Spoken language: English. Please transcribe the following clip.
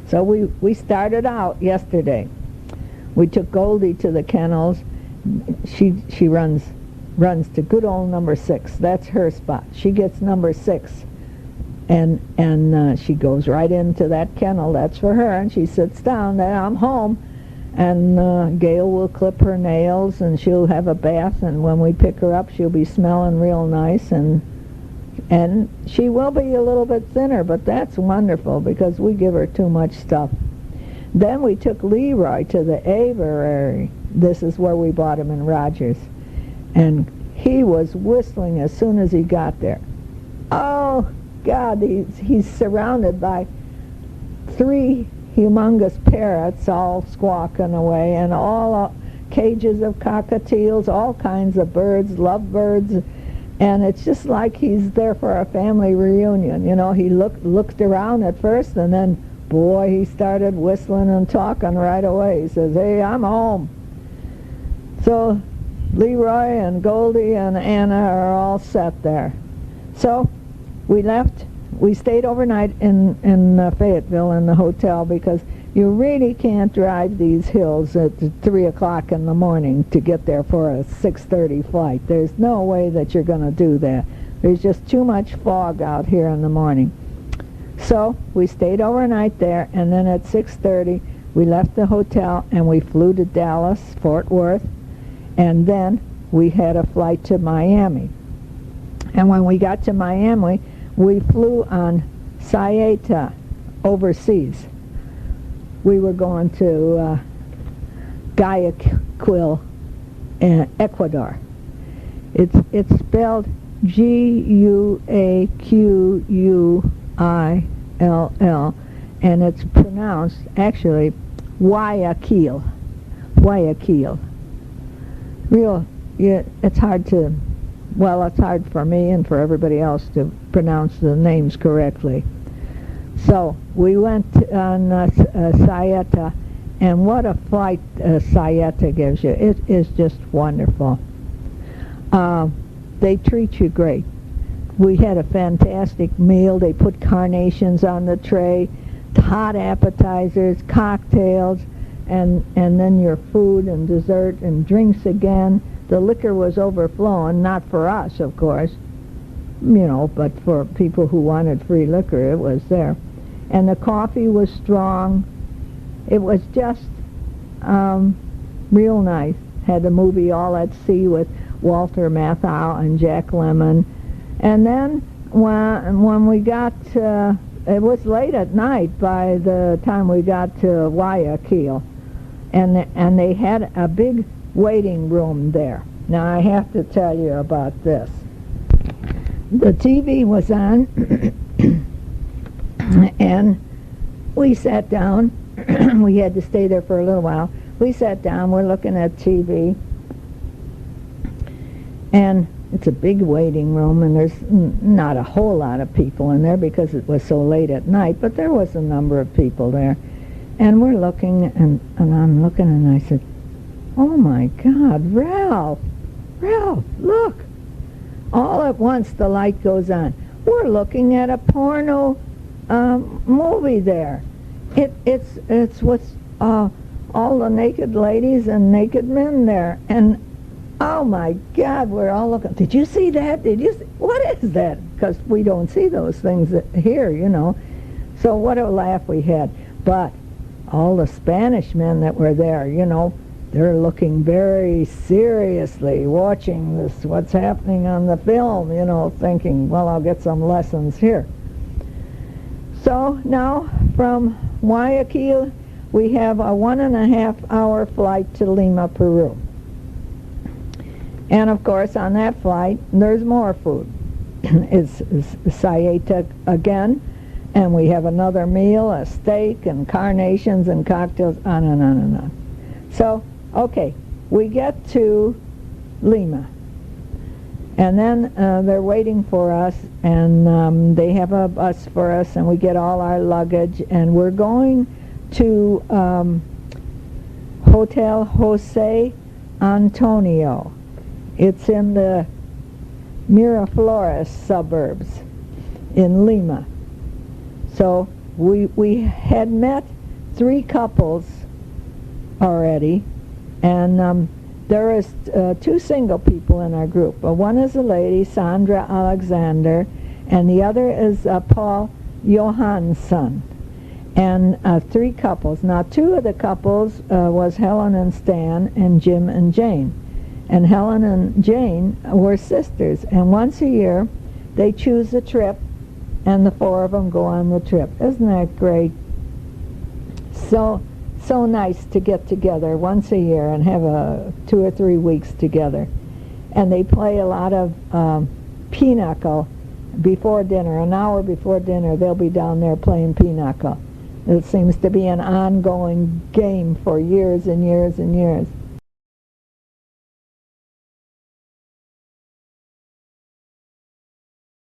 So we started out yesterday. We took Goldie to the kennels. She runs to good old number 6. That's her spot. She gets number 6. And she goes right into that kennel. That's for her. And she sits down there. I'm home. And Gail will clip her nails, and she'll have a bath. And when we pick her up, she'll be smelling real nice. And she will be a little bit thinner, but that's wonderful because we give her too much stuff. Then we took Leroy to the aviary. This is where we bought him in Rogers. And he was whistling as soon as he got there. Oh, God, he's surrounded by 3 humongous parrots all squawking away, and all cages of cockatiels, all kinds of birds, lovebirds, and it's just like he's there for a family reunion. You know, he looked around at first, and then, boy, he started whistling and talking right away. He says, "Hey, I'm home." So Leroy and Goldie and Anna are all set there. So we left. We stayed overnight in Fayetteville in the hotel because you really can't drive these hills at 3 o'clock in the morning to get there for a 6:30 flight. There's no way that you're going to do that. There's just too much fog out here in the morning. So we stayed overnight there, and then at 6:30 we left the hotel and we flew to Dallas, Fort Worth, and then we had a flight to Miami. And when we got to Miami, we flew on Sayeta overseas. We were going to Guayaquil, Ecuador. It's spelled Guaquuill, and it's pronounced actually Guayaquil. Guayaquil. It's hard to. Well, it's hard for me and for everybody else to pronounce the names correctly. So we went on Sayeta, and what a flight Sayeta gives you. It is just wonderful. They treat you great. We had a fantastic meal. They put carnations on the tray, hot appetizers, cocktails, and then your food and dessert and drinks again. The liquor was overflowing, not for us, of course, but for people who wanted free liquor, it was there. And the coffee was strong. It was just real nice. Had the movie All at Sea with Walter Matthau and Jack Lemmon. And then when we got, it was late at night by the time we got to Guayaquil, and they had a big waiting room there. Now I have to tell you about this. The TV was on, and we sat down. We had to stay there for a little while. We sat down, we're looking at TV, and it's a big waiting room, and there's not a whole lot of people in there because it was so late at night, but there was a number of people there. And we're looking, and I'm looking, and I said, "Oh my God, Ralph, look." All at once the light goes on. We're looking at a porno movie there. It's with all the naked ladies and naked men there. And oh my God, we're all looking. Did you see that? What is that? Because we don't see those things here, So what a laugh we had. But all the Spanish men that were there, they're looking very seriously, watching what's happening on the film, thinking, well, I'll get some lessons here. So now from Guayaquil, we have a 1.5-hour flight to Lima, Peru. And of course, on that flight, there's more food. It's Sayeta again, and we have another meal, a steak and carnations and cocktails, on and on and on. So, okay, we get to Lima, and then they're waiting for us, and they have a bus for us, and we get all our luggage, and we're going to Hotel Jose Antonio. It's in the Miraflores suburbs in Lima. So we had met 3 couples already, and there is 2 single people in our group. One is a lady, Sandra Alexander, and the other is Paul Johansson, and 3 couples. Now 2 of the couples was Helen and Stan, and Jim and Jane. And Helen and Jane were sisters, and once a year they choose a trip, and the 4 of them go on the trip. Isn't that great? So nice to get together once a year and have 2 or 3 weeks together. And they play a lot of pinochle before dinner. An hour before dinner they'll be down there playing pinochle. It seems to be an ongoing game for years and years and years.